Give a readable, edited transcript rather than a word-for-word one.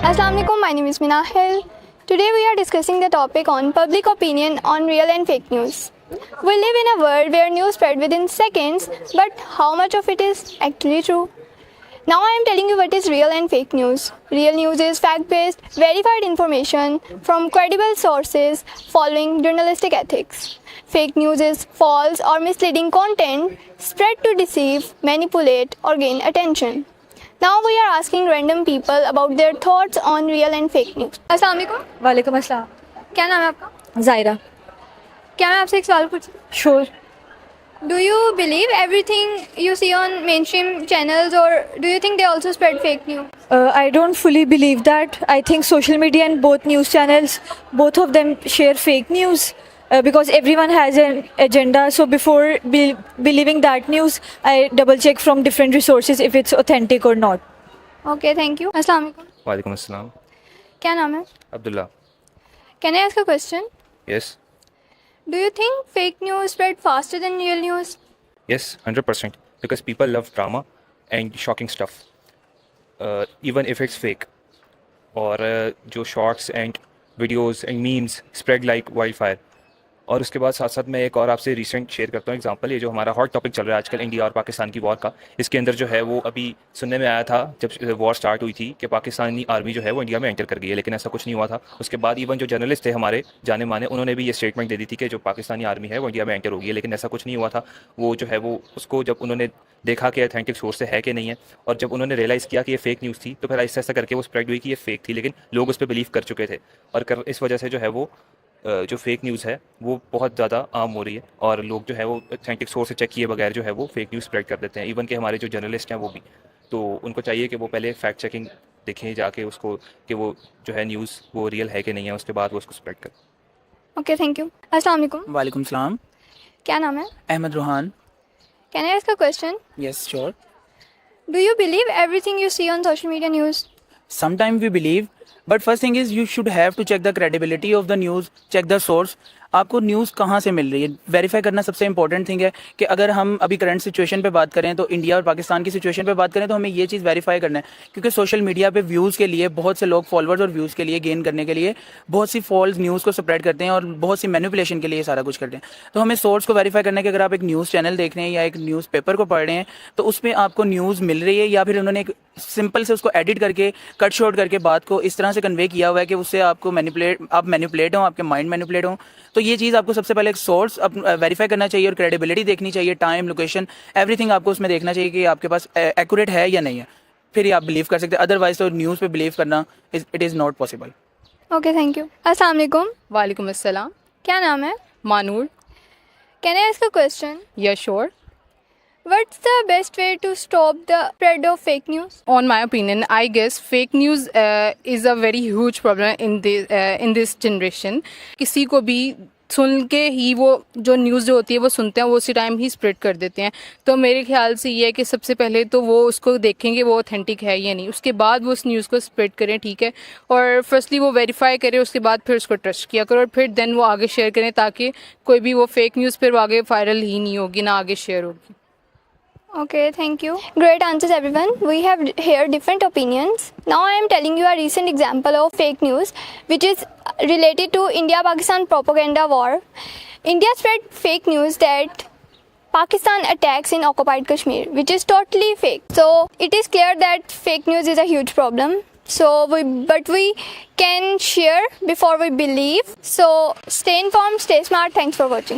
Assalamu alaikum, my name is Minahil. Today we are discussing the topic on public opinion on real and fake news. We live in a world where news spread within seconds, but how much of it is actually true? Now I am telling you what is real and fake news. Real news is fact-based, verified information from credible sources following journalistic ethics. Fake news is false or misleading content spread to deceive, manipulate or gain attention. Now we are asking random people about their thoughts on real and fake news. अस्सलाम वालेकुम। वालेकुम अस्सलाम। क्या नाम है आपका? ज़ायरा। क्या मैं आपसे एक सवाल पूछूं? Sure. Do you believe everything you see on mainstream channels, or do you think they also spread fake news? I don't fully believe that. I think social media and both news channels, both of them share fake news because everyone has an agenda. So before believing that news, I double check from different resources if it's authentic or not. Okay, thank you. अस्सलाम वालेकुम। वालेकुम अस्सलाम। क्या नाम है? Abdullah. Can I ask a question? Yes. Do you think fake news spread faster than real news? Yes, 100%. Because people love drama and shocking stuff, even if it's fake. और जो shorts and videos and memes spread like wildfire. और उसके बाद साथ साथ मैं एक और आपसे रिसेंट शेयर करता हूँ एग्जांपल। ये जो हमारा हॉट टॉपिक चल रहा है आजकल इंडिया और पाकिस्तान की वॉर का, इसके अंदर जो है वो अभी सुनने में आया था जब वॉर स्टार्ट हुई थी कि पाकिस्तानी आर्मी जो है वो इंडिया में एंटर कर गई है, लेकिन ऐसा कुछ नहीं हुआ था। उसके बाद इवन जो जर्नलिस्ट थे हमारे जाने माने, उन्होंने भी ये स्टेटमेंट दे दी थी कि जो पाकिस्तानी आर्मी है वो इंडिया में एंटर हो गई है, लेकिन ऐसा कुछ नहीं हुआ था। वो जो है वो उसको जब उन्होंने देखा कि अथेंटिक सोर्स से है कि नहीं है, और जब उन्होंने रियलाइज़ किया कि ये फेक न्यूज़ थी, तो फिर ऐसा ऐसा करके वो स्प्रेड हुई कि ये फेक थी, लेकिन लोग उस पर बिलीव कर चुके थे। और इस वजह से जो है वो जो फेक न्यूज़ है वो बहुत ज़्यादा आम हो रही है, और लोग जो है वो अथेंटिक सोर्स से चेक किए बगैर जो है वो फेक न्यूज़ स्प्रेड कर देते हैं। इवन कि हमारे जो जर्नलिस्ट हैं वो भी, तो उनको चाहिए कि वो पहले फैक्ट चेकिंग देखें जाके उसको कि वो जो है न्यूज़ वो रियल है कि नहीं है, उसके बाद वो उसको स्प्रेड करें। Okay, thank you. अस्सलाम वालेकुम। वालेकुम सलाम। क्या नाम है? Ahmad Ruhan. Can I ask a question? Yes, sure. Do you believe everything you see on social media news? Sometimes we believe, but first thing is you should have to check the credibility of the news, check the source. आपको news कहाँ से मिल रही है verify करना सबसे important thing है। कि अगर हम अभी करंट सिचुएशन पे बात करें, तो इंडिया और पाकिस्तान की सिचुएशन पे बात करें, तो हमें ये चीज़ वेरीफाई करना है, क्योंकि सोशल मीडिया पे व्यूज़ के लिए बहुत से लोग फॉलोअर्स और व्यूज़ के लिए गेन करने के लिए बहुत सी फॉल्स न्यूज़ को स्प्रेड करते हैं और बहुत सी मैनिपुलेशन के लिए सारा कुछ करते हैं। तो हमें सोर्स को वेरीफाई करना है कि अगर आप एक न्यूज़ चैनल देख रहे हैं या एक न्यूज़ पेपर को पढ़ रहे हैं, तो उसमें आपको न्यूज़ मिल रही है या फिर उन्होंने एक सिंपल से उसको एडिट करके कट शॉर्ट करके बात को इस तरह से कन्वे किया हुआ है कि उससे आपको मैनिपुलेट हो, आपके माइंड मैनिपुलेट हो। तो ये चीज़ आपको सबसे पहले एक सोर्स वेरीफाई करना चाहिए और क्रेडिबिलिटी देखनी चाहिए, टाइम, लोकेशन, एवरीथिंग आपको उसमें देखना चाहिए कि आपके पास एक्यूरेट है या नहीं है, फिर ही आप बिलीव कर सकते हैं। अदरवाइज तो न्यूज़ पे बिलीव करना it is not possible. Okay, thank you. अस्सलाम वालेकुम। वालेकुम अस्सलाम। क्या नाम है? Manur. Can I ask a question? Yeah, sure. What's the best way to stop the spread of fake news? On my opinion, I guess fake news is a very huge problem in this generation. किसी को भी सुन के ही वो जो news जो होती है वो सुनते हैं, वो उसी टाइम ही स्प्रेड कर देते हैं। तो मेरे ख्याल से ये है कि सबसे पहले तो वो उसको देखेंगे वो ऑथेंटिक है या नहीं, उसके बाद वो उस न्यूज़ को स्प्रेड करें, ठीक है। और फर्स्टली वो वेरीफाई करें, उसके बाद फिर उसको ट्रस्ट किया करो, और फिर देन वो आगे शेयर करें, ताकि कोई भी वो फेक न्यूज़ फिर आगे वायरल ही नहीं होगी, ना आगे शेयर होगी। Okay, thank you. Great answers, everyone. We have here different opinions. Now I am telling you a recent example of fake news, which is related to India-Pakistan propaganda war. India spread fake news that Pakistan attacks in occupied Kashmir, which is totally fake. So it is clear that fake news is a huge problem. But we can share before we believe. So stay informed, stay smart. Thanks for watching.